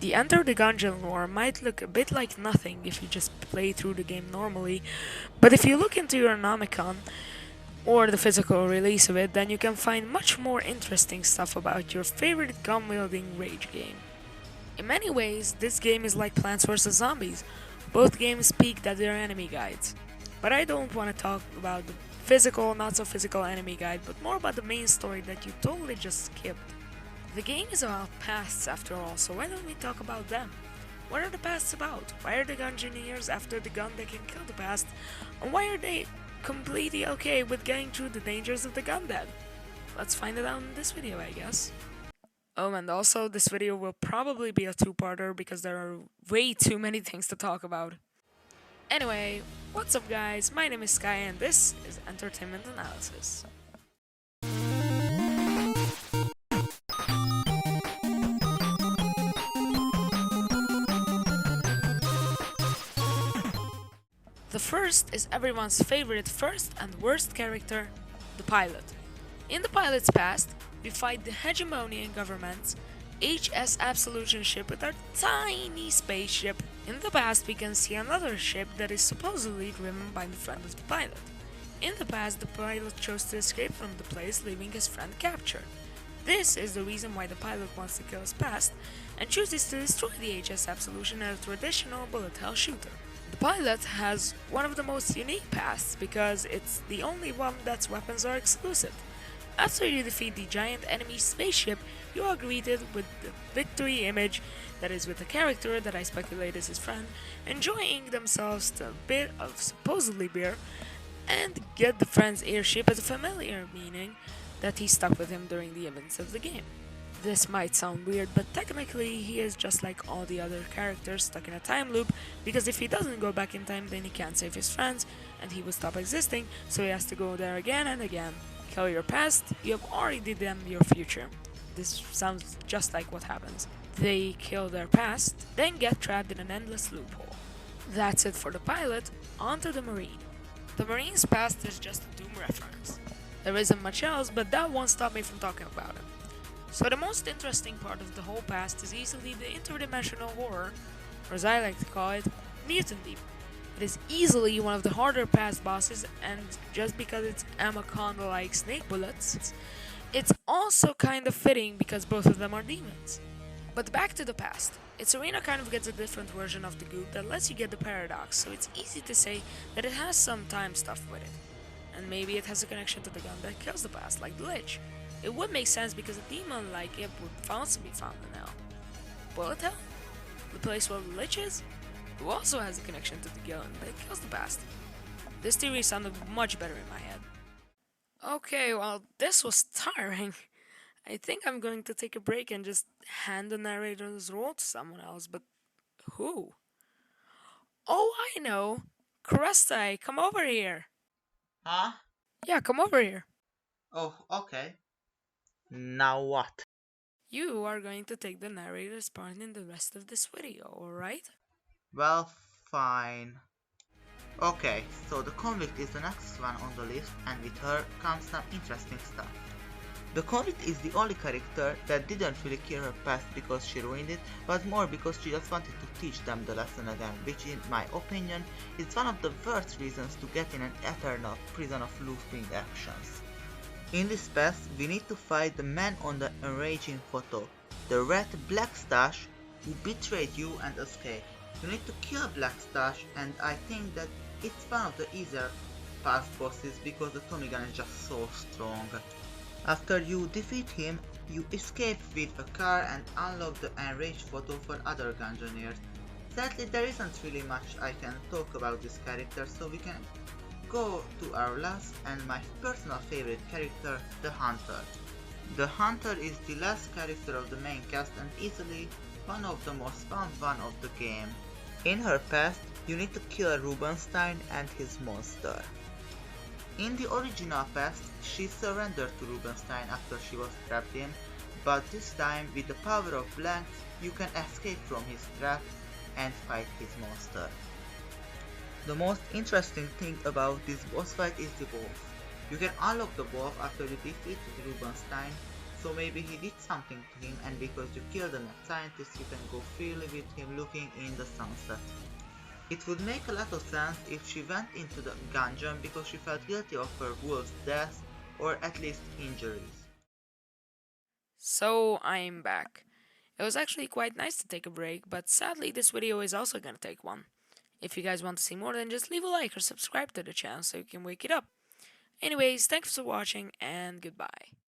The Enter the Gungeon lore might look a bit like nothing if you just play through the game normally, but if you look into your Nomicon, or the physical release of it, then you can find much more interesting stuff about your favorite gun-wielding rage game. In many ways, this game is like Plants vs. Zombies. Both games peaked at their enemy guides. But I don't want to talk about the physical, not so physical enemy guide, but more about the main story that you totally just skipped. The game is about pasts after all, so why don't we talk about them? What are the pasts about? Why are the Gungeoneers after the gun that can kill the past? And why are they completely okay with getting through the dangers of the gun dead? Let's find it out in this video, I guess. Oh, and also, this video will probably be a two-parter because there are way too many things to talk about. Anyway, what's up guys, my name is Sky and this is Entertainment Analysis. The first is everyone's favorite first and worst character, the pilot. In the pilot's past, we fight the Hegemonian government's HS Absolution ship with our tiny spaceship. In the past, we can see another ship that is supposedly driven by the friend of the pilot. In the past, the pilot chose to escape from the place, leaving his friend captured. This is the reason why the pilot wants to kill his past and chooses to destroy the HS Absolution in a traditional bullet hell shooter. The pilot has one of the most unique pasts because it's the only one that's weapons are exclusive. After you defeat the giant enemy spaceship, you are greeted with the victory image that is with a character that I speculate is his friend, enjoying themselves to a bit of supposedly beer, and get the friend's airship as a familiar meaning that he stuck with him during the events of the game. This might sound weird, but technically he is just like all the other characters stuck in a time loop, because if he doesn't go back in time then he can't save his friends, and he will stop existing, so he has to go there again and again. Kill your past, you have already done your future. This sounds just like what happens. They kill their past, then get trapped in an endless loophole. That's it for the pilot, on to the Marine. The Marine's past is just a Doom reference. There isn't much else, but that won't stop me from talking about it. So the most interesting part of the whole past is easily the interdimensional horror, or as I like to call it, Mutant Deep. It is easily one of the harder past bosses, and just because it's Amaconda-like snake bullets, it's also kind of fitting because both of them are demons. But back to the past. Its arena kind of gets a different version of the goop that lets you get the paradox, so it's easy to say that it has some time stuff with it. And maybe it has a connection to the gun that kills the past, like the Lich. It would make sense because a demon like it would also be found in Hell. Bullet Hell? The place where the Lich is? Who also has a connection to the gun that kills the past. This theory sounded much better in my head. Okay, well, this was tiring. I think I'm going to take a break and just hand the narrator's role to someone else, but who? Oh, I know! Krustai, come over here! Huh? Yeah, come over here. Oh, okay. Now what? You are going to take the narrator's part in the rest of this video, alright? Well, fine. Okay, so the convict is the next one on the list, and with her comes some interesting stuff. The convict is the only character that didn't really care her past because she ruined it, but more because she just wanted to teach them the lesson again, which in my opinion is one of the worst reasons to get in an eternal prison of looping actions. In this pass, we need to fight the man on the enraging photo, the red Blackstache who betrayed you and escaped. You need to kill Blackstache, and I think that it's one of the easier past bosses because the Tommy gun is just so strong. After you defeat him, you escape with a car and unlock the enraged photo for other Gungeoneers. Sadly, there isn't really much I can talk about this character, so we can go to our last and my personal favorite character, the Hunter. The Hunter is the last character of the main cast and easily one of the most fun one of the game. In her past, you need to kill Rubinstein and his monster. In the original past, she surrendered to Rubinstein after she was trapped in, but this time with the power of blanks, you can escape from his trap and fight his monster. The most interesting thing about this boss fight is the wolf. You can unlock the wolf after you defeat Rubinstein, So maybe he did something to him, and because you killed a mad scientist you can go freely with him looking in the sunset. It would make a lot of sense if she went into the gungeon because she felt guilty of her wolf's death, or at least injuries. So I'm back. It was actually quite nice to take a break, but sadly this video is also gonna take one. If you guys want to see more, then just leave a like or subscribe to the channel so you can wake it up. Anyways, thanks for watching and goodbye.